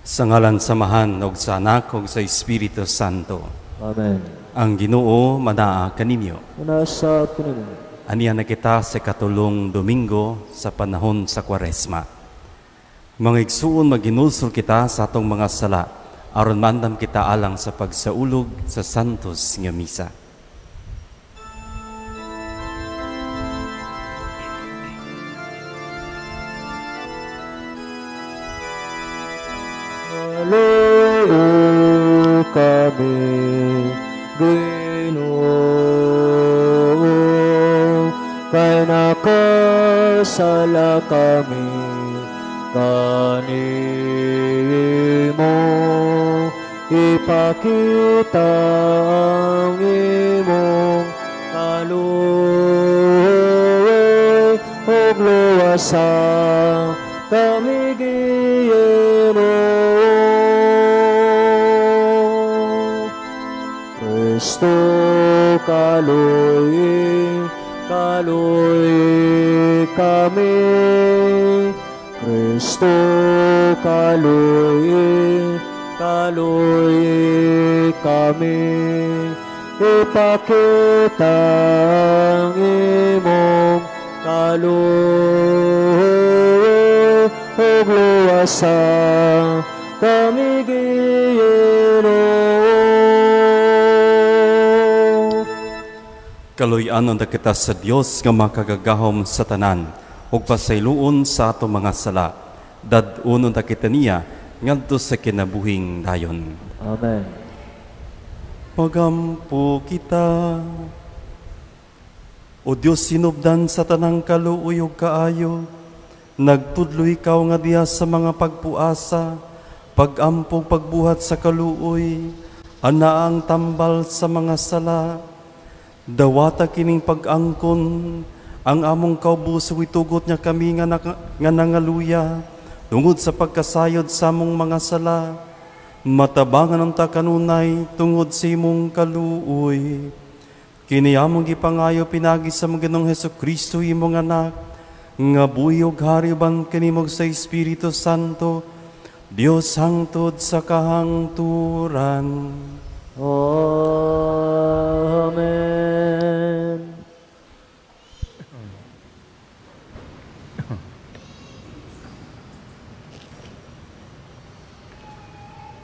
Sa ngalan samahan og sa Anak ug sa Espiritu Santo. Amen. Ang Ginoo manaa kaninyo. Nasa pinili. Aniya na kita sa katulong Domingo sa panahon sa Kwaresma. Mga igsuon maginulsol kita sa atong mga sala aron mandam kita alang sa pagsaulog sa santos nga misa. Hallelujah kami, Ginoo, kay nakasala kami kanimo, ipakita ang imong kaluoy ug luwasa kami Ginoo. Kristo kaluoy, kaluoy kami. Kristo kaluoy, kaluoy kami. Ipakita ang imong kaluoy ug luwasa kami Ginoo. Kaluy-anon na kita sa Dios nga makagagahom sa tanan ug pasayloon sa ato mga sala. Dad-unon na kita niya ngadto sa kinabuhing dayon. Amen. Pagampo kita, O Dios sinubdan sa tanang kaluoy ug kaayo, nagtudlo ikaw nga diha sa mga pagpuasa, pag-ampog pagbuhat sa kaluoy, ana ang tambal sa mga sala. Dawata kining pag-angkon, ang among kaubusog itugot niya kami nga nangaluya, tungod sa pagkasayod sa among mga sala, matabangan ang takanunay tungod sa imong kaluoy. Kini among gipangayo pinagi sa mga Ginoong Hesukristo imong anak, nga buhi ug hari uban kanimog sa Espiritu Santo, Dios hangtod sa kahangturan. Amen.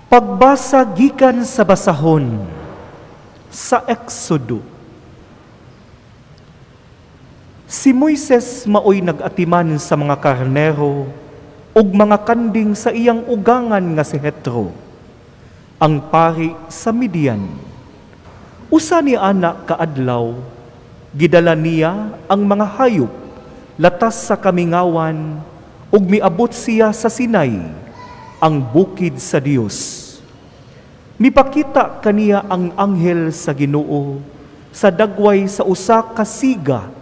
Pagbasa gikan sa basahon sa Exodo. Si Moises maoy nag-atiman sa mga karnero ug mga kanding sa iyang ugangan nga si Hetro, ang pari sa Midian. Usa ni anak kaadlaw, gidala niya ang mga hayop latas sa kamingawan ug miabot siya sa Sinai, ang bukid sa Dios. Mipakita kaniya ang anghel sa Ginoo sa dagway sa usa ka siga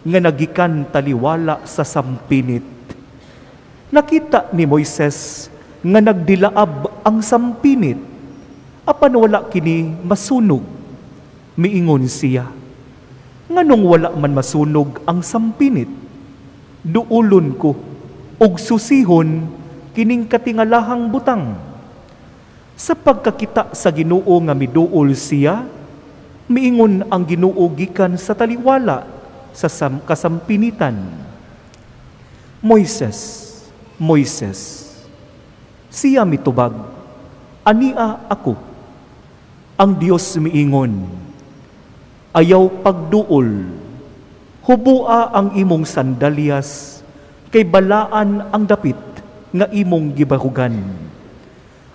nga nagikan taliwala sa sampinit. Nakita ni Moises nga nagdilaab ang sampinit, apan wala kini masunog. Miingon siya, nganong wala man masunog ang sampinit? Duulon ko ug susihon kining katingalahang butang. Sa pagkakita sa Ginoo nga miduol siya, miingon ang Ginoo gikan sa taliwala sa kasampinitan, Moises, Moises. Siya mitubag, ania ako. Ang Dios miingon, ayaw pagduol, hubua ang imong sandalyas, kay balaan ang dapit nga imong gibarugan.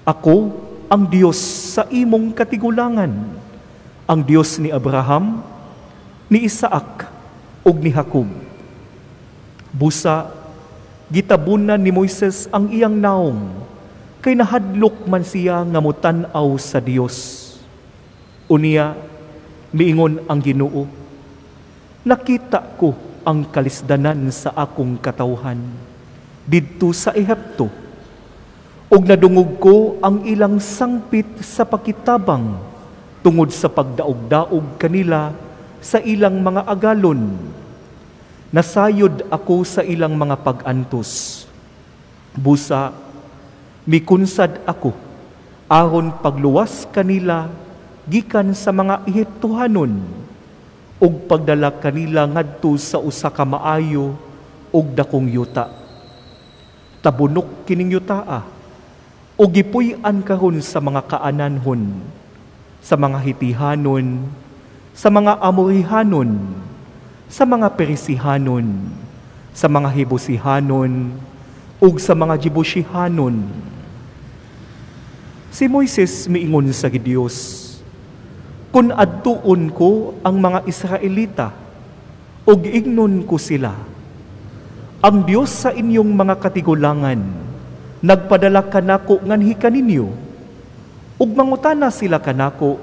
Ako ang Dios sa imong katigulangan, ang Dios ni Abraham, ni Isaac, ug ni Jacob. Busa, gitabunan ni Moises ang iyang naong, kay nahadlok man siya nga mutan-aw sa Dios. Unya, miingon ang Ginoo, nakita ko ang kalisdanan sa akong katawhan didto sa Ehipto, ug nadungog ko ang ilang sangpit sa pakitabang tungod sa pagdaog-daog kanila sa ilang mga agalon. Nasayod ako sa ilang mga pag-antos. Busa, Mikunsad ako, aron pagluwas kanila, gikan sa mga Ehiptohanon, ug pagdala kanila ngadto sa usa ka maayo ug dakong yuta. Tabunok kining yutaa, ug gipuy-an karon sa mga Kaananhon, sa mga Hitihanon, sa mga Amorihanon, sa mga Perisihanon, sa mga Hebusihanon, ug sa mga Jebushihanon. Si Moises miingon sa Dios, "Kun adtuon ko ang mga Israelita, ug ignon ko sila, ang Dios sa inyong mga katigulangan, nagpadala kanako nganhi kaninyo, ug mangutana sila kanako,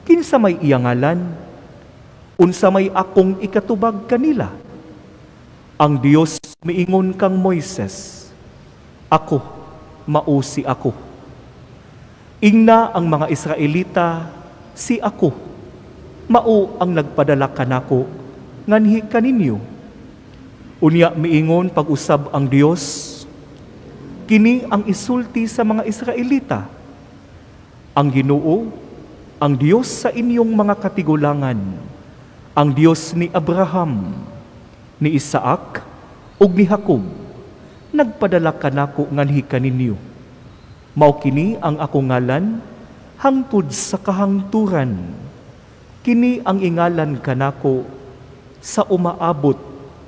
kinsa may iyangalan, unsa may akong ikatubag kanila?" Ang Dios miingon kang Moises, "Ako, mausi ako." Ingna ang mga Israelita, si ako, mao ang nagpadala kanako, nganhi kaninyo. Unya miingon pag-usab ang Dios, kini ang isulti sa mga Israelita, ang Ginoo, ang Dios sa inyong mga katigulangan, ang Dios ni Abraham, ni Isaac, ug ni Jacob, nagpadala kanako nganhi kaninyo. Mao kini ang akong ngalan, hangtod sa kahangturan. Kini ang ingalan kanako sa umaabot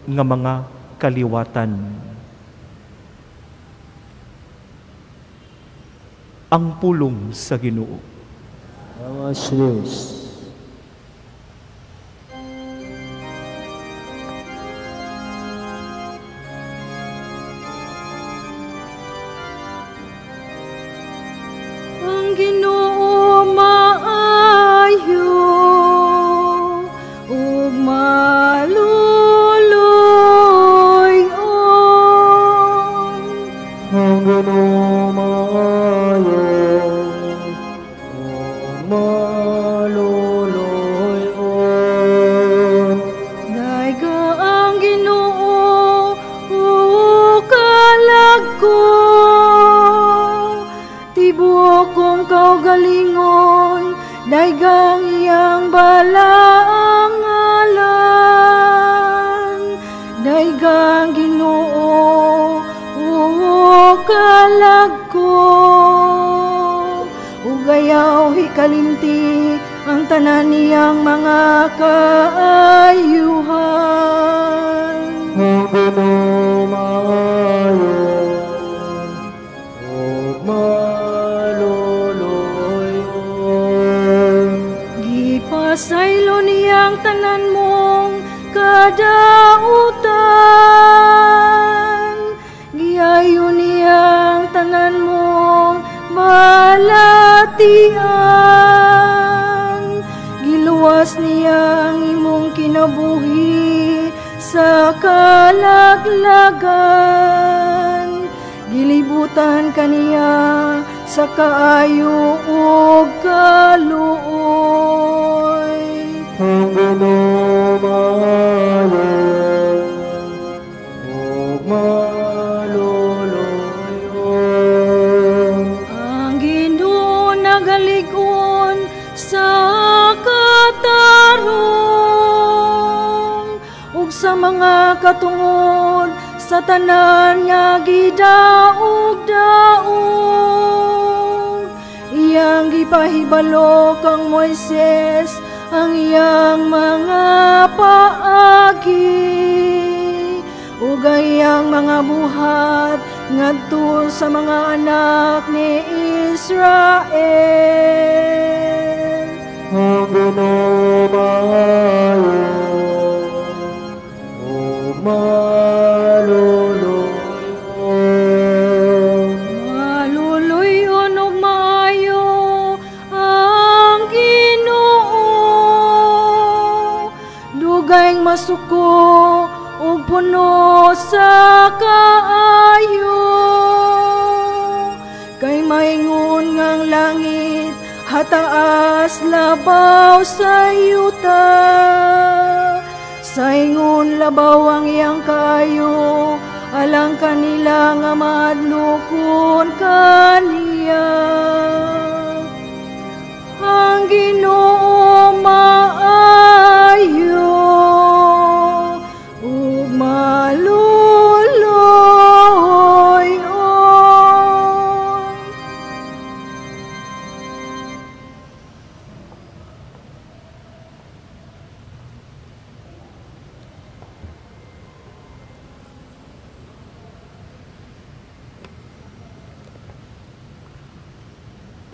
nga mga kaliwatan. Ang pulong sa Ginoo. Salamat sa Diyos. Ang Ginoo maayo ug maluluyon. Ang Ginoo maayo ug maluluyon. Daiga ang Ginoo ug kalagko, tibok kong kaugalingon, daigang iyang balaang ngalan. Daigang Ginoo ug kalagko, ug ayaw hikalimti ang tanan niyang mga kaayuhan. Ang Ginoo maayo ug maluluyon. Gipasaylo niyang tanan mong kadautan, giayo niyang tanan mong balatian, giluwas niyang imong kinabuhi sa kalaglagan, gilibutan kaniya sa kaayo ug kaluoy. Ang Ginoo maayo ug maluluyon. Ang Ginoo nagalig-on sa katarong ug sa mga katungod sa tanan nga gidaog-daog. Iyang gipahibalo kang Moises ang iyang mga paagi ug iyang mga buhat ngadto sa mga anak ni Israel. Ang Ginoo maayo ug maluluyon. Maluluyon ug maayo ang Ginoo, dugayng masuko ug puno sa kaayo. Kay maingon ngang langit hataas labaw sa yuta, sa ingon labaw ang iyang kaayo alang kanila nga maadlokon kaniya. Ang Ginoo maayo ug maluluoy-oy.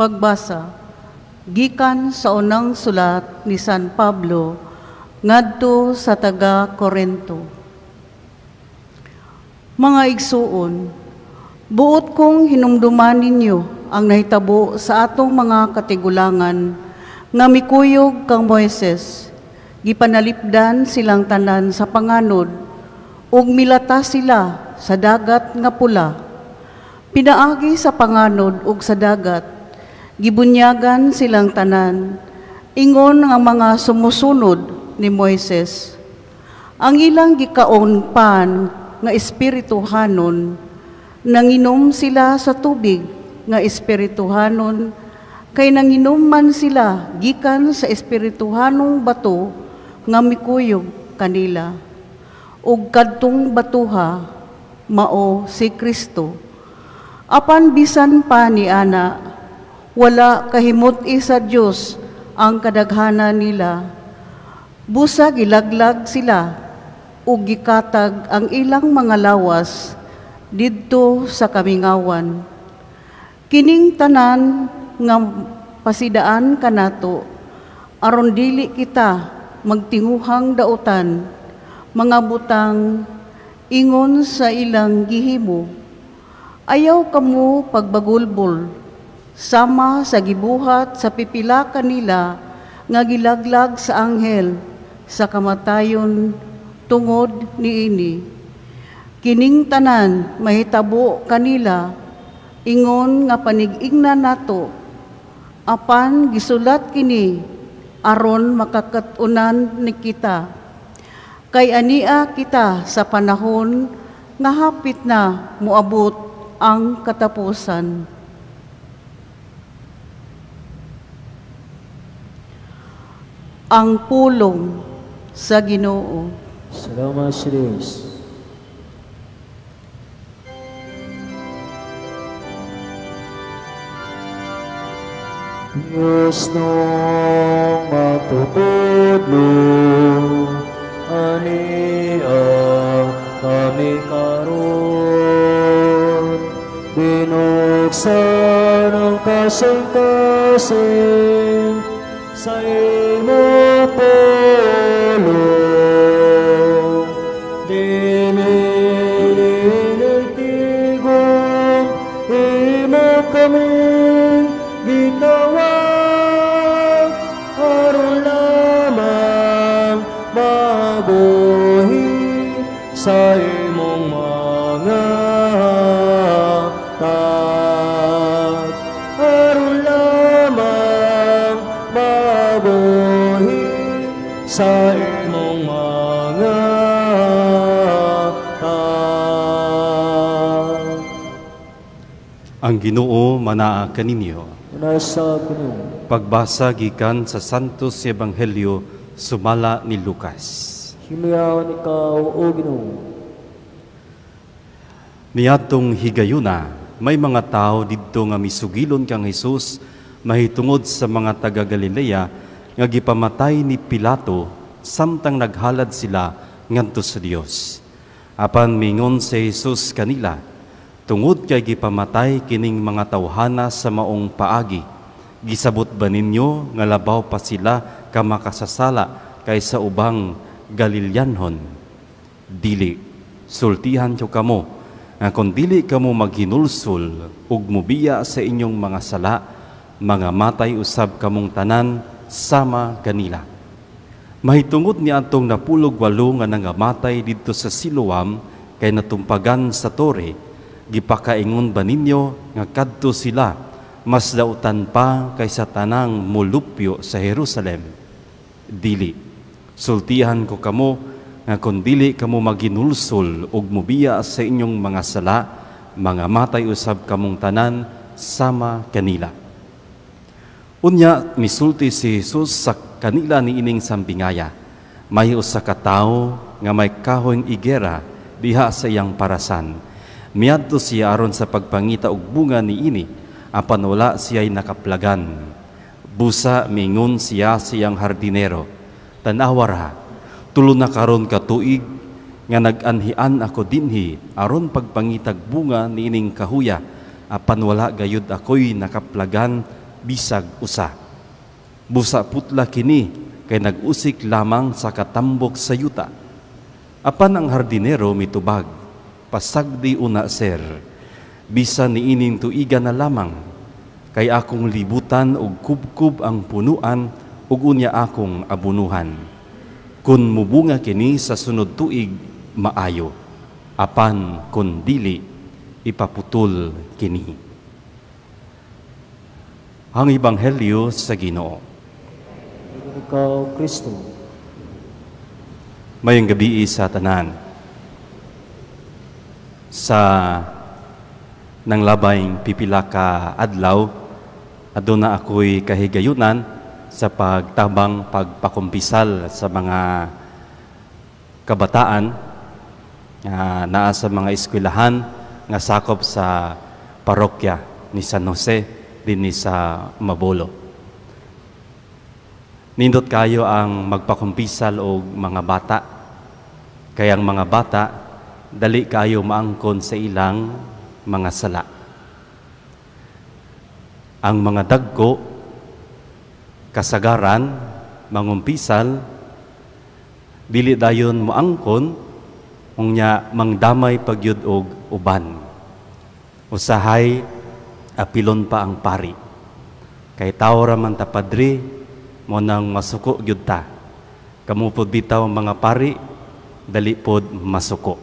Pagbasa gikan sa unang sulat ni San Pablo ngadto sa taga Corinto. Mga igsuon, buot kong hinumduman ninyo ang nahitabo sa atong mga katigulangan nga mikuyog kang Moises. Gipanalipdan silang tanan sa panganod ug milata sila sa dagat nga pula. Pinaagi sa panganod ug sa dagat, gibunyagan silang tanan, ingon ang mga sumusunod ni Moises. Ang ilang gikaon pan nga espirituhanon, nanginom sila sa tubig nga espirituhanon, kay nanginom man sila gikan sa espirituhanong bato nga mikuyog kanila. Ug kadtong batuha, mao si Kristo. Apan bisan pa ni ana, wala kahimot-i sa Diyos ang kadaghanan nila. Busa gilaglag sila ug gikatag ang ilang mga lawas didto sa kamingawan. Kining tanan nga pasidaan kanato aron dili kita magtinguhang dautan, mga butang ingon sa ilang gihimo. Ayaw kamo pagbagulbol sama sa gibuhat sa pipila kanila nga gilaglag sa anghel sa kamatayon tungod niini. Kining tanan mahitabo kanila, ingon nga panig-ingnan nato, apan gisulat kini aron makakatunan ni kita. Kay ania kita sa panahon nga hapit na moabot ang katapusan. Ang pulong sa Ginoo. Salamat sa Diyos. Diyos nung matutudlo, ania kami karon, binuksan ang kasing-kasing sa imo pulong, dinilitigong imo kaming ginawag, aron lamang mabuhi sa imong mga hatag, aron lamang mabuhi sa imong mga hatag. Ang Ginoo manaa kaninyo. Nasa Ginoo. Pagbasa gikan sa Santos Ebanghelyo sumala ni Lucas. Himiyawan ikaw, O Ginoo. Niadtong higayuna, may mga tao didto nga misugilon kang Hesus mahitungod sa mga taga Galilea nga gipamatay ni Pilato samtang naghalad sila ngadto sa Dios. Apan mingon si Hesus kanila, tungod kay gipamatay kining mga tawhana sa maong paagi, gisabot ba ninyo nga labaw pa sila ka makasasala kaysa ubang Galileanhon? Dili, sultihan ko kamo, nga kung dili kamo maghinulsol ug mubiya sa inyong mga sala, mga matay usab kamong tanan sama kanila. Mahitungod ni atong napulog 8 nga nangamatay didto sa Siloam kay natumpagan sa tore, gipakaingon ba ninyo nga kadto sila mas dautan pa kaysa tanang mulupyo sa Jerusalem? Dili, sultihan ko kamo nga kung dili kamo maginulsol ug mubiya sa inyong mga sala, mga matay usab kamong tanan sama kanila. Unya misulti si Jesus sa kanila ni ining sambingaya. May usa ka tawo nga may kahoyng igera diha sa iyang parasan. Miadto siya aron sa pagpangita og bunga ni ini, apan wala siya'y nakaplagan. Busa mingon siya siyang hardinero, tanawar ha, tulo na karon ka tuig nga nag-anhian ako dinhi aron pagpangitag bunga ni ining kahuya, apan wala gayud ako'y nakaplagan bisag usa. Busa putla kini kay nag-usik lamang sa katambok sa yuta. Apan ang hardinero mitubag, pasagdi una sir, bisan ni ining tuiga na lamang, kay akong libutan og kubkub ang punuan ug unya akong abunuhan. Kun mubunga kini sa sunod tuig, maayo. Apan kun dili, ipaputol kini. Ang Ebanghelyo sa Ginoo. Ikaw, Kristo. Mayong gabi sa tanan. Sa nang labayng pipila ka adlaw, aduna ako'y kahigayunan sa pagtabang pagpakumpisal sa mga kabataan naa sa mga eskwelahan nga sakop sa parokya ni San Jose dinhi sa Mabolo. Nindot kayo ang magpakumpisal og mga bata, kaya ang mga bata dali kayo maangkon sa ilang mga sala. Ang mga dagko, kasagaran, mangumpisal, dili dayon moangkon, unya mangdamay pagyud og uban. Usahay, apilon pa ang pari. Kay tao raman ta padri, mo nang masuko gyud ta. Kamupod bitaw mga pari, dali pod masuko.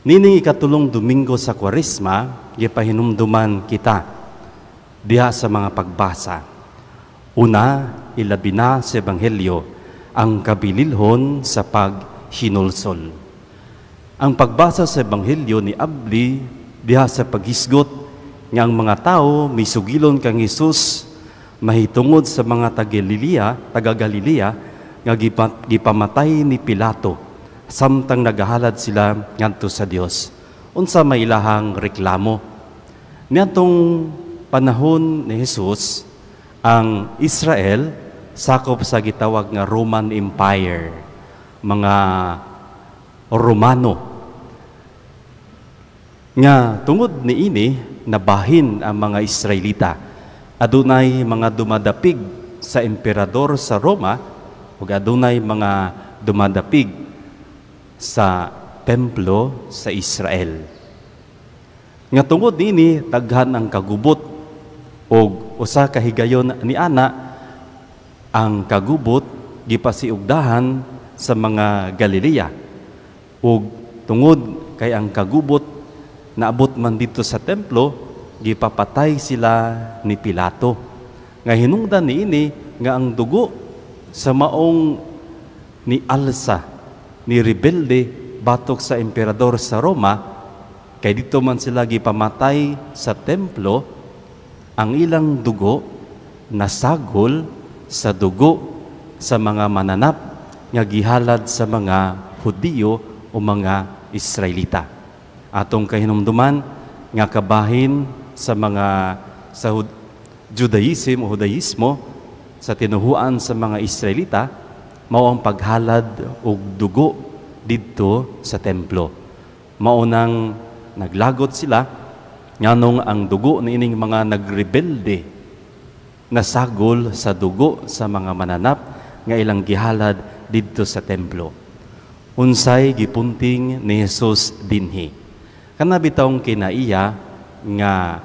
Nining ikatulong Domingo sa Kwaresma, gipahinumduman kita diha sa mga pagbasa. Una, ilabi na sa Ebanghelyo ang kabililhon sa paghinulsol. Ang pagbasa sa Ebanghelyo ni abli diha sa paghisgot nga ang mga tao misugilon kang Hesus mahitungod sa mga taga Galilea nga gipamatay ni Pilato samtang nagahalad sila ngadto sa Dios. Unsa may ilahang reklamo? Niadtong panahon ni Jesus, ang Israel sakop sa gitawag nga Roman Empire, mga Romano. Nga tungod ni ini nabahin ang mga Israelita. Adunay mga dumadapig sa emperador sa Roma ug adunay mga dumadapig sa templo sa Israel. Nga tungod nini daghan ang kagubot og usa ka higayon ni ana ang kagubot gipasiugdahan sa mga Galilea. Ug tungod kay ang kagubot naabot man dito sa templo, gipapatay sila ni Pilato. Nga hinungdan niini nga ang dugo sa maong ni alsa ni rebelde batok sa emperador sa Roma, kay dito man sila gipamatay sa templo, ang ilang dugo nasagol sa dugo sa mga mananap nga gihalad sa mga Hudiyo o mga Israelita. Atong kahinumduman nga kabahin sa mga sa Judaism o Judaismo sa tinuhuan sa mga Israelita mao ang paghalad og dugo didto sa templo. Mao nang naglagot sila nganong ang dugo niining mga nagrebelde nasagol sa dugo sa mga mananap nga ilang gihalad didto sa templo. Unsay gipunting ni Jesus dinhi. Kana bitawng kinaiya nga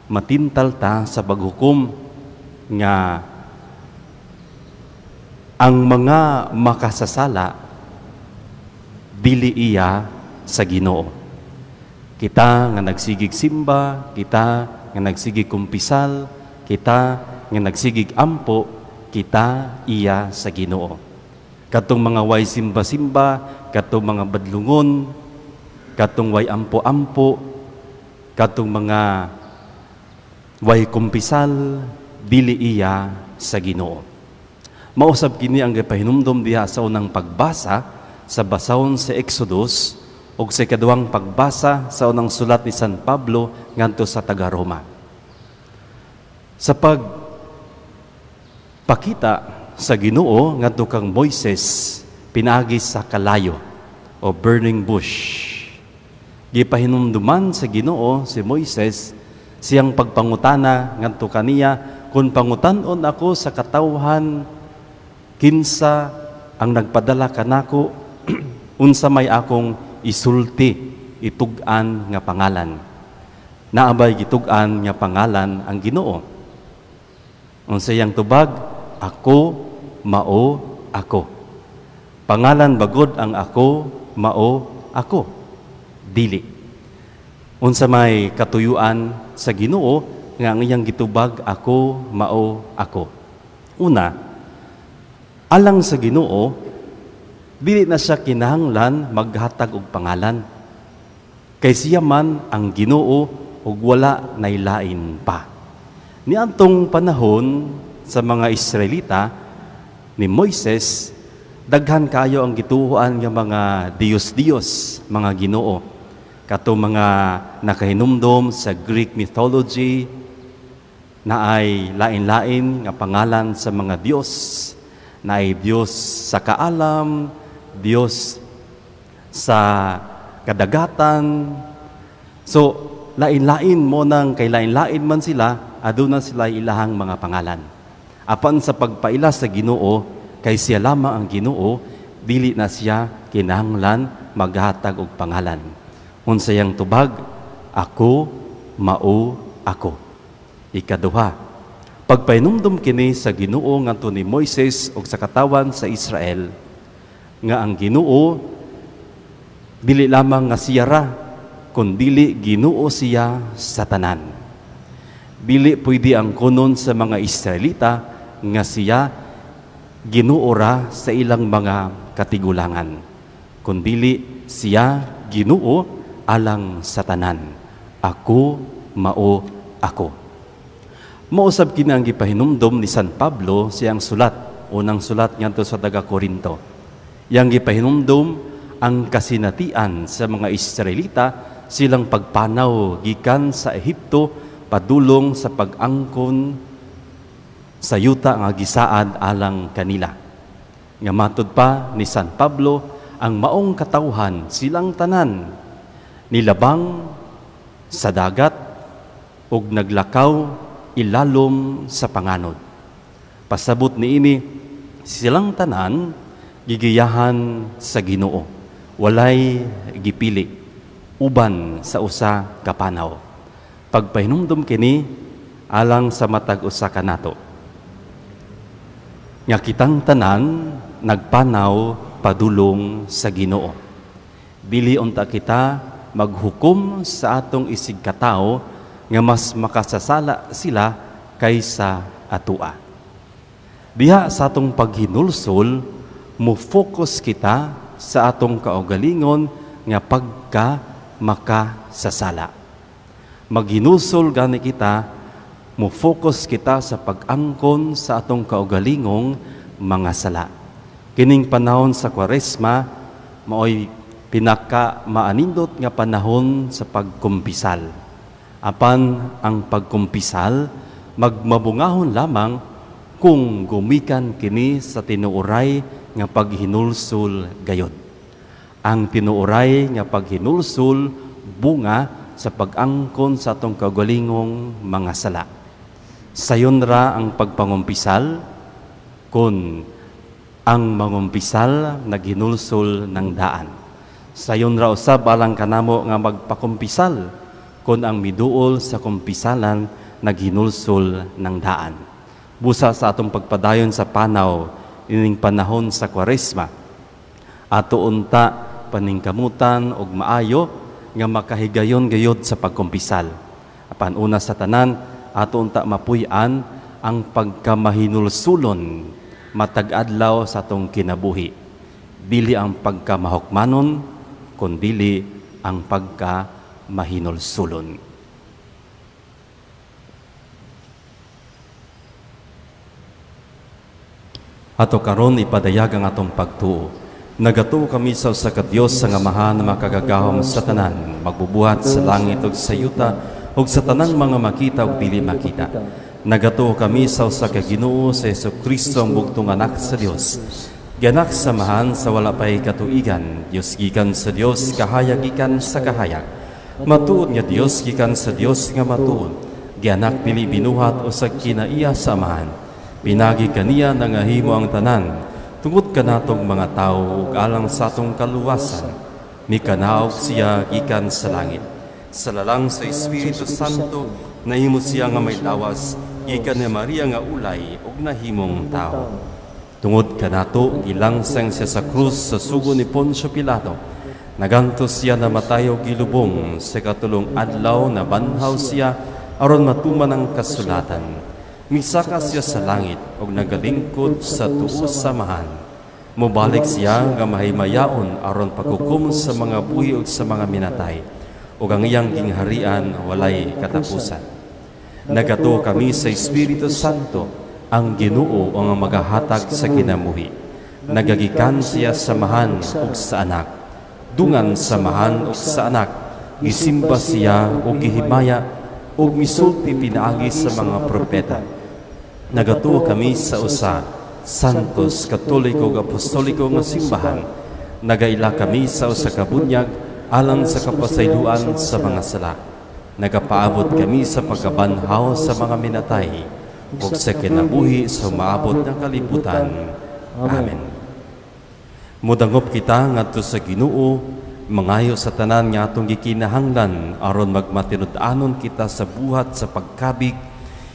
matintal ta sa paghukom nga ang mga makasasala dili iya sa Ginoo. Kita nga nagsigig simba, kita nga nagsigig kumpisal, kita nga nagsigig ampo, kita iya sa Ginoo. Katong mga way simba-simba, katong mga badlungon, katong way ampo-ampo, katong mga way kumpisal, dili iya sa Ginoo. Mausab kini ang gipahinumdom diha sa unang pagbasa sa basahon sa Exodus ug sa ikaduhang pagbasa sa unang sulat ni San Pablo ngadto sa taga-Roma. Sa pagpakita sa Ginoo ngadto kang Moises pinaagi sa kalayo o burning bush. Gipahinumduman sa Ginoo si Moises siyang pagpangutana ngadto kaniya, kung pangutan-on ako sa katawhan kinsa ang nagpadala kanako unsa may akong isulti itug-an nga pangalan. Naabay gitug-an nga pangalan ang Ginoo. Unsa yang tubag? Ako mao ako. Pangalan bagod ang ako mao ako. Dili. Unsa may katuyuan sa Ginoo nga ang iyang gitubag ako mao ako. Una, alang sa Ginoo, dili na siya kinahanglan maghatag og pangalan. Kay siya man ang Ginoo ug wala nailain pa. Niadtong panahon sa mga Israelita ni Moises, daghan kayo ang gituohan nga mga Diyos-Diyos, mga Ginoo. Kato mga nakahinumdom sa Greek mythology na ay lain-lain nga pangalan sa mga Diyos, na ay Diyos sa kaalam, Diyos sa kadagatan. So, lain-lain mo nang kay lain-lain man sila, aduna sila ilahang mga pangalan. Apan sa pagpaila sa Ginoo, kay siya lamang ang Ginoo, dili na siya kinahanglan maghatag og pangalan. Unsa yang tubag? Ako mao ako. Ikaduha, pagpainumdum kini sa Ginoo ngadto ni Moises ug sa katawan sa Israel, nga ang Ginoo dili lamang nga siya ra, kundi Ginoo siya sa tanan. Dili pwede ang kunon sa mga Israelita nga siya Ginoo ra sa ilang mga katigulangan, kundi siya Ginoo alang sa tanan. Ako mao ako. Mausab kini ang gipahinumdom ni San Pablo siyang sulat, unang sulat ngadto sa taga-Korinto. Yang gipahinumdom ang kasinatian sa mga Israelita silang pagpanaw gikan sa Ehipto padulong sa pag-angkon sa yuta nga gisaad alang kanila. Nga matud pa ni San Pablo, ang maong katawhan silang tanan nilabang sa dagat ug naglakaw ilalom sa panganod. Pasabot niini silang tanan gigiyahan sa Ginoo, walay gipili uban sa usa ka panaw. Pagpahinumdom kini alang sa matag usa kanato, nga kitang tanan nagpanaw padulong sa Ginoo. Dili unta kita maghukom sa atong isig katao nga mas makasasala sila kaysa atua. Diha sa atong paghinulsol, mo-focus kita sa atong kaugalingon nga pagka makasasala. Maghinulsol gani kita, mo-focus kita sa pag-angkon sa atong kaugalingong mga sala. Kining panahon sa Kwaresma, maoy pinaka maanindot nga panahon sa pagkumpisal. Apan ang pagkumpisal, magmabungahon lamang kung gumikan kini sa tinuoray nga paghinulsol gayod. Ang tinuoray nga paghinulsol bunga sa pag-angkon sa atong kaugalingong mga sala. Sayon ra ang pagpangumpisal kun ang mangumpisal naghinulsol ng daan. Sayon ra usab alang kanamo nga magpakumpisal kun ang miduol sa kumpisalan naghinulsol ng daan. Busa sa atong pagpadayon sa panaw ining panahon sa Kwaresma, ato unta paningkamutan og maayo nga makahigayon gayud sa pagkumpisal. Apan una sa tanan, ato unta mapuy-an ang pagkamahinulsulon matag adlaw sa atong kinabuhi. dili ang pagkamahukmanon, kundili ang pagkamahinulsulon. Ato karon ipadayag ang atong pagtuo. Nagatuo kami sa usa ka Dios sa ngamahan na makagagahom sa tanan, magbubuhat sa langit ug sa yuta ug sa tanang mga makita ug dili makita. Nagatuo kami sa usa ka Ginoo sa Hesukristo ang bugtong anak sa Dios. Gianak samahan sa wala pay katuigan, Dios gikan sa Dios, kahayag gikan sa kahayag. Matuod nga Dios gikan sa Dios nga matuod. Gianak pili binuhat usag kinaiya samahan. Pinagi kaniya nangahimo ang tanan, tungod kanatong mga tao ug alang sa atong kaluwasan. Mikanaog siya gikan sa langit. Sa lalang sa Espiritu Santo, nahimo siya nga may lawas, gikan ni Maria nga ulay ug nahimong tao. Tungod kanato, gilangsang siya sa krus sa sugo ni Poncio Pilato. Nagantos siya na matayo gilubong sa katulong adlaw na banhaw siya aron matuman ang kasulatan. Misaka siya sa langit ug nagalingkod sa tuo samahan. Mubalik siya nga mahimayaon aron paghukom sa mga buhi ug sa mga minatay. Ug ang iyang gingharian walay katapusan. Nagato kami sa Espiritu Santo, ang Ginoo ang magahatag sa kinabuhi. Nagagikan siya samahan ug sa anak. Dungan samahan ug sa anak. Gisimba siya ug gihimaya ug misulti pinaagi sa mga propeta. Nagatuo kami sa usa, santos, katoliko ug apostoliko nga simbahan. Nagaila kami sa usa ka bunyag alang sa kapasayloan sa mga sala. Nagapaabot kami sa pagkabanhaw sa mga minatay ug sa kinabuhi sa maabot ng kalibutan. Amen. Mudangop kita ngadto sa Ginoo, mangayo sa tanan nga atong gikinahanglan aron magmatinud-anon kita sa buhat sa pagkabig,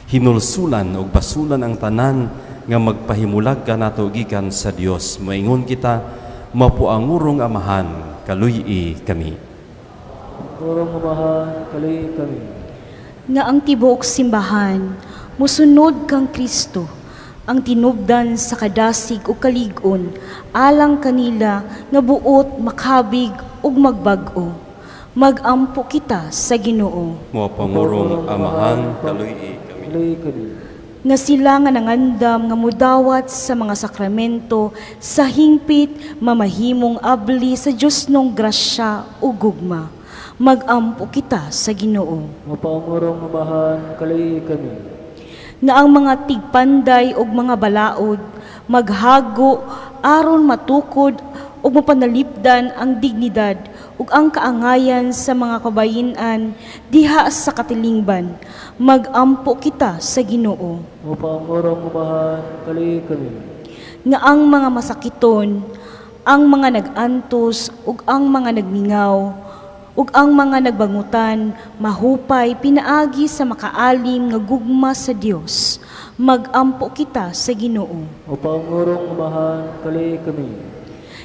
hinulsulan ug basulan ang tanan nga magpahimulag kanato gikan sa Dios. Moingon kita, mapuangurong amahan, kaluy-i kami. Purong amahan, kaluy kami. Nga ang tibuok simbahan, musunod kang Kristo, ang tinubdan sa kadasig o kaligon, alang kanila nga buot makabig ug magbag-o. Magampo kita sa Ginoo. Mapangurong amahan, kaluy-i kami. Kaluy kami. Nga sila nga nangandam nga mudawat sa mga sakramento, sa hingpit mamahimong abli sa Dios nung grasya ug gugma. Magampo kita sa Ginoo. Mapangurong amahan, kaluy kami. Na ang mga tigpanday ug mga balaod maghago aron matukod ug mapanalipdan ang dignidad ug ang kaangayan sa mga kabayin-an diha sa katilingban. Magampo kita sa Ginoo. Mapangurong amahan, kaluy kami. Nga ang mga masakiton, ang mga nag-antos ug ang mga nagmingaw ug ang mga nagbangutan, mahupay pinaagi sa makaalim nga gugma sa Dios. Magampo kita sa Ginoo. Mapangurong amahan, kaluy kami.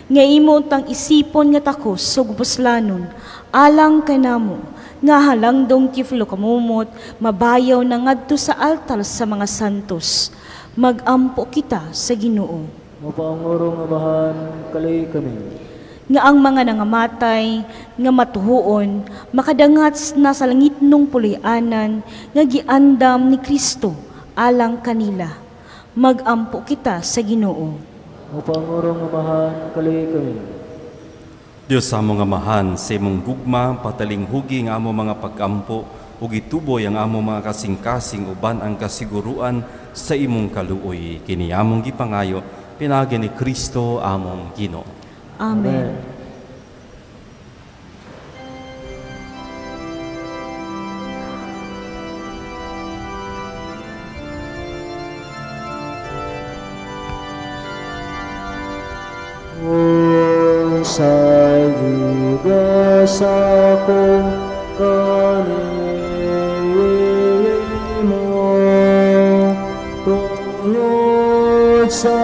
Nga imo tang isipon nga takos ug puslanon, alang kanamo, nga halangdong tiflo kamumot, mabayaw na ngadto sa altar sa mga santos. Magampo kita sa Ginoo. Mapangurong amahan, kaluy kami. Nga ang mga nangamatay, nga matuhuon, makadangats na sa langitnong pulianan, nga giandam ni Kristo, alang kanila. Magampo kita sa Ginoo. Mapangurong amahan, kaluy kami. Dios among amahan, sa imong gugma, patalinghugi ang among mga pag-ampo, ug ituboy ang among mga kasing-kasing uban ang kasiguruan sa imong kaluoy. Kini among gipangayo, pinagi ni Kristo among Ginoo. Amen. Sayugas ako kanimo, tungod sa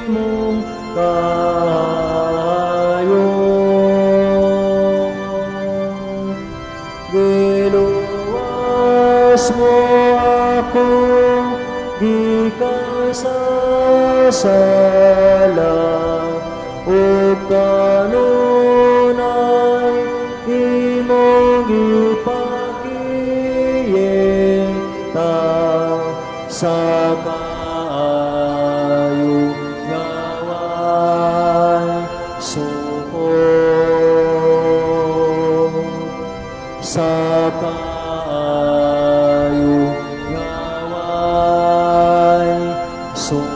imong kayo. Giluwas mo ako, gikan sa sala, o kanunay imong ipakiyeta sa kaayo ngaway suko sa kaayo ngaway suko.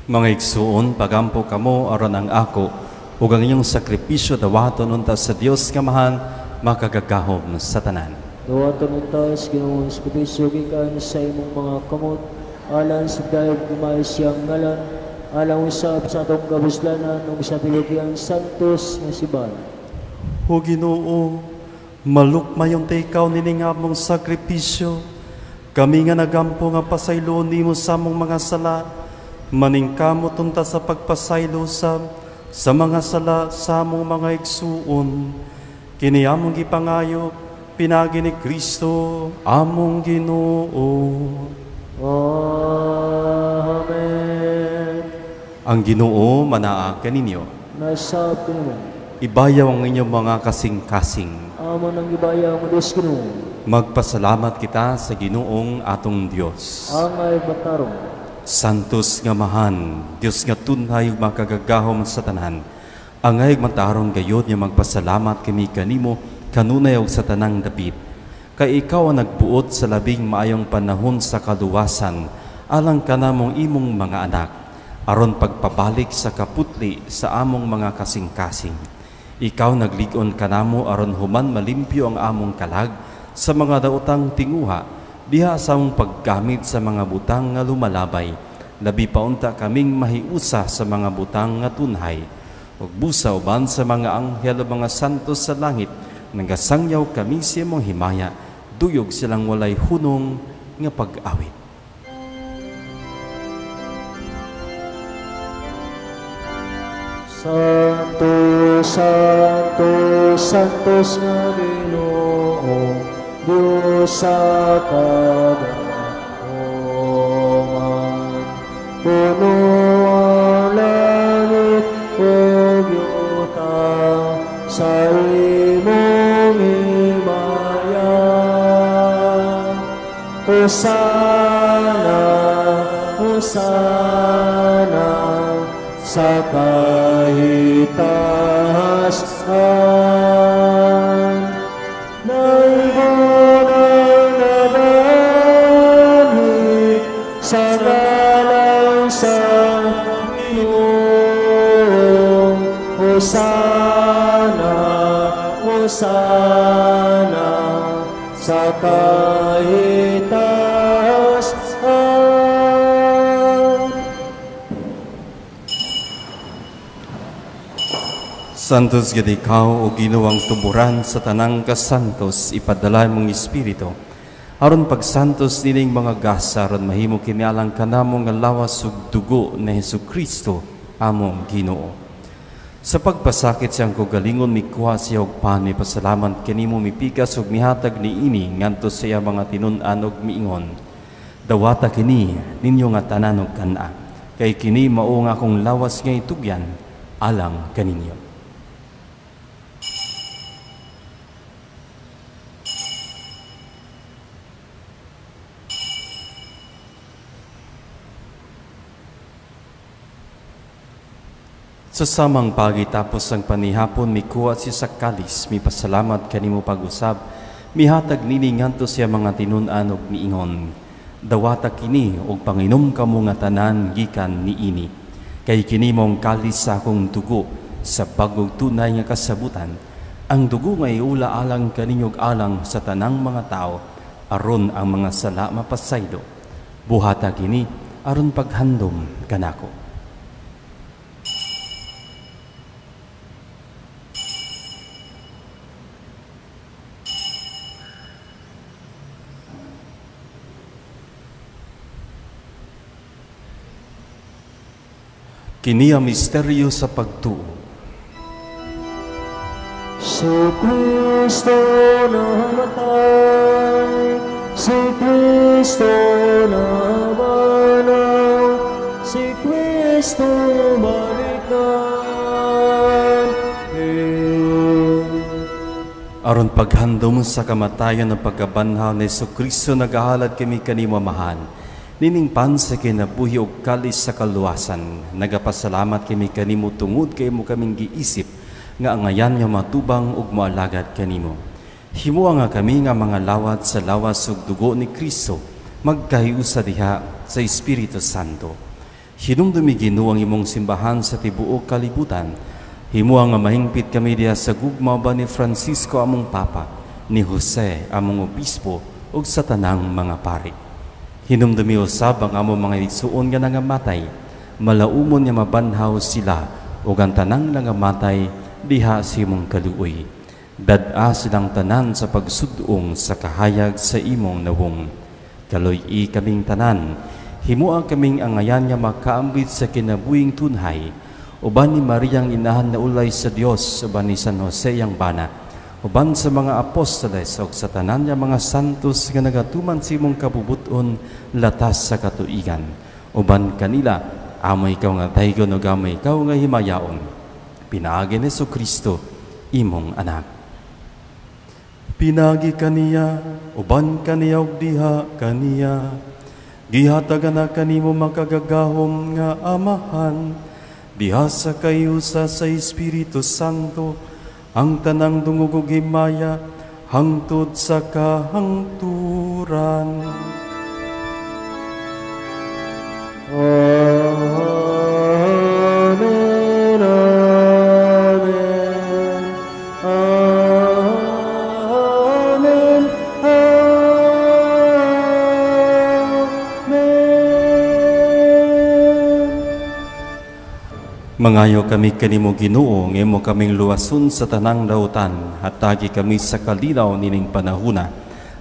Mga igsuon, pagampo kamo aron ang ako ug ang inyong sakripisyo dawaton unta sa Dios nga mahan makagagahom sa tanan. Dawaton untas Ginoong sakripisyo gikan sa imong mga kamot alang sa dayeg gamay siyang ngalan alang usab sa atong kabuslanan ug sa tilukiang santos nga siban. O Ginoo, malukmayong ta ikaw nining among sakripisyo. Kami nga nagampo nga pasayloon nimo sa among mga sala. Maningkamot unta sa pagpasaylo sa mga sala sa among mga igsuon. Kini among gipangayo pinagi ni Kristo among Ginoo. Amen. Ang Ginoo manaa kaninyo. Nasab kanimo. Ibayaw ang inyong mga kasing-kasing. Amon ang gibaya mo Dios Ginoo. Magpasalamat kita sa Ginoong atong Dios. Angay batarong. Santos nga mahan, Dios nga tunay ug makagagahom sa tanan. Angay matarong gayod nga magpasalamat kami kanimo kanunay og sa tanang dapit. Kay ikaw ang nagbuot sa labing maayong panahon sa kaluwasan alang kanamong imong mga anak aron pagpabalik sa kaputli sa among mga kasing-kasing. Ikaw naglig-on kanamo aron human malimpyo ang among kalag sa mga daotang tinguha diha sa among paggamit sa mga butang nga lumalabay, labi pa unta kaming mahiusa sa mga butang nga tunhay, ug busa uban sa mga anghel o mga santos sa langit, nagasangyaw kami sa imong himaya, duyog silang walay hunong nga pag-awit. Santos, Santos, Santos nga Ginoo, Diyos sa kagahoman, puno ang langit o yuta sa imong himaya. Hosana, Hosana sa kahitasan. Sa ngalan sa Panginoon, Hosana, Hosana sa kahitasan. Santos gid ikaw o Ginooang tuburan sa tanang kasantos ipadala mong espiritu. Aron pagsantos nining mga gasa aron mahimo kinialang kanamo nga lawas ug dugo ni Hesukristo among Ginoo. Sa pagpasakit siyang kugalingon mikuha siya og pani pasalamat kanimo mipikas ug mihatag niini ngantos siya mga tinun-an ug miingon. Dawata kini ninyo nga tanan ug kana kay kini mao nga akong lawas nga itugyan alang kaninyo. Sa samang pagitapos ang panihapon, mikuha siya sa kalis, mipasalamat kanimo pag-usab, mihatag nini ngantos siya mga tinun-an ug miingon. Dawata kini og panginom kamo nga tanan gikan niini. Kay kini mong kalis sa akong dugo sa bagong tunay nga kasabutan. Ang dugo nga iula alang kaninyog alang sa tanang mga tao aron ang mga sala mapasaylo. Buhata kini aron paghandom kanako. Kini ang misteryo sa pagtuo. Si Kristo namatay, si Kristo nabanaw, si Kristo balikan. Aron paghandom sa kamatayan ng pagkabanhaw ni Kristo nagahalad kami kanimo amahan. Nining pan sa kinabuhi og kalis sa kaluwasan. Nagapasalamat kami kanimo tungod kay mo kaming giisip nga angayan nga matubang ug moalagad kanimo. Himuwa nga kami nga mga lawat sa lawas ug dugo ni Kristo magkahiusa diha sa Espiritu Santo. Hinumdumi Ginoo ang imong simbahan sa tibuok kalibutan. Himuwa nga mahingpit kami diha sa gugma ba ni Francisco among Papa, ni Jose among Obispo ug sa tanang mga pari. Hinumdumi usab ang among mga igsuon nga nangamatay, malaumon nga mabanhaw sila ug ang tanang nangamatay diha sa imong kaluoy. Dad-a silang tanan sa pagsudong sa kahayag sa imong nawong. Kaloy-i kaming tanan, himuang kaming angayan nga makaambit sa kinabuhing tunhay, uban ni Mariang inahan na ulay sa Dios, uban ni San Jose yang bana, uban sa mga apostoles ug sa tanan nga mga santos nga nagatuman sa imong kabubuton latas sa katuigan. Uban kanila, amo ikaw nga daygon ug amo ikaw nga himayaon. Pinaagi ni Kristo imong anak. Pinagi kaniya, uban kaniya ug diha kaniya. Gihatagan na kanimo makagagahom nga amahan. Diha sa kayusa sa Espiritu Santo, ang tanang dungog ug himaya hangtod sa kahangturan. Amen, amen, amen, amen. Mangayo kami kanimo Ginoo, ngemo kaming luwason sa tanang dautan, hatagi kami sa kalinaw nining panahuna.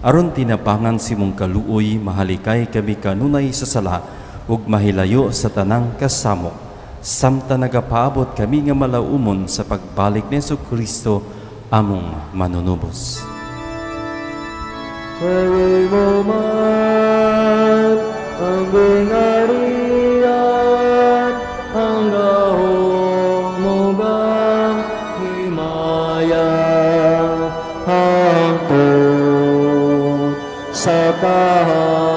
Aron tinapangan si mong kaluoy, mahalikay kami kanunay sa sala, ug mahilayo sa tanang kasamo. Samta nagapaabot kami nga malaumon sa pagbalik ni Kristo among manunubos. Kaway mo man ang bingarian, ang gahong mo bang himaya, hangtod sa kahangturan.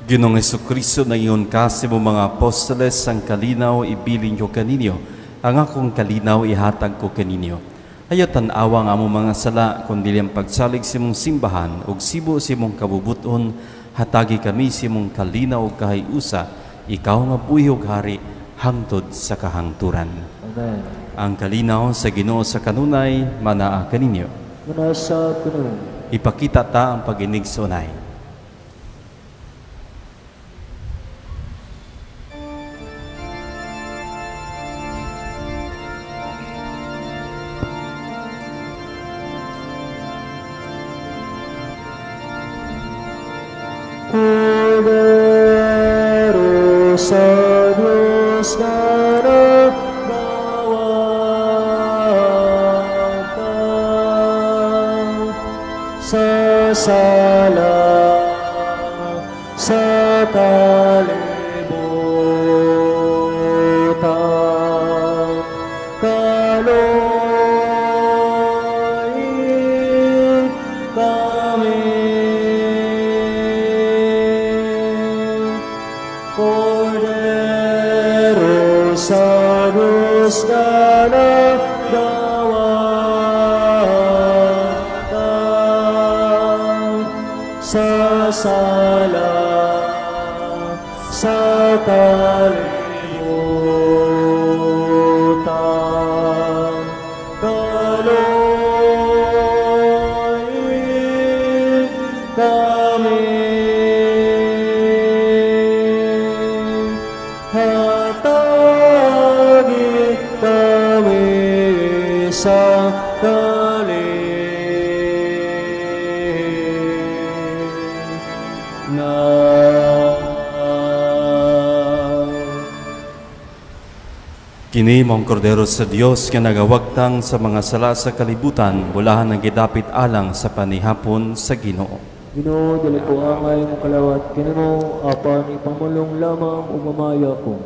Ginoong Kristo na iyon kasi mo mga apostoles ang kalinaw ibilin ko kaninyo, ang akong kalinaw ihatag ko kaninyo. Ayaw tanawa nga mo mga sala, kundi ang pagsalig si mong simbahan, ug sibo si mong kabubuton, hatagi kami si mong kalinaw ug kahiusa, ikaw nga buhi ug hari, hangtod sa kahangturan. Amen. Ang kalinaw sa Ginoo sa kanunay, manaa kaninyo. Manasa kuno. Ipakita ta ang pag-inig sa unay. Cordero sa Diyos na nagdawatan sa sala sa kalibutan, kaloy kami. Cordero sa Diyos na nagdawatan sa sala sa kalibutan, kaloy kami. Hatagi kami sa kalinaw. Kini mong kordero sa Dios nga nagawagtang sa mga sala sa kalibutan, bulahan ng gidapit alang sa panihapon sa Ginoo. Ginoo, dili ko angay mo kalawat kinimo, apan ipamulong lamang umamaya ko.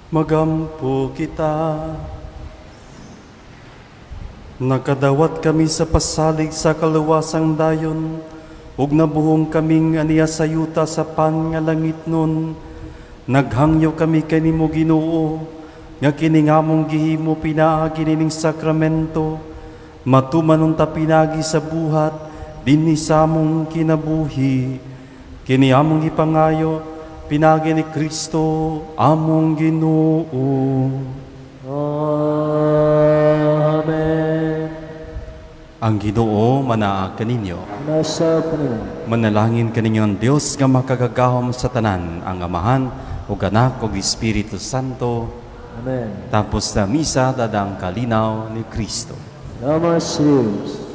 Magampo kita. Nakadawat kami sa pasalig sa kaluwasang dayon, ug nabuhong kaming aniya sa yuta sa pan nga langit nun. Naghangyo kami kanimo Ginoo, nga kiningamong gihimo pinaagi nining sakramento, matumanon ta pinagi sa buhat, dinhi sa among kinabuhi. Kini among ipangayo, pinagi ni Kristo among Ginoo. Amen. Ang Ginoo manaag kaninyo. Nasa kanimo. Manalangin kaninyo ang Dios nga makagagahom sa tanan, ang Amahan ug Anak ug Espiritu Santo. Amen. Tapos na misa dadang kalinaw ni Kristo. Lamas Deus.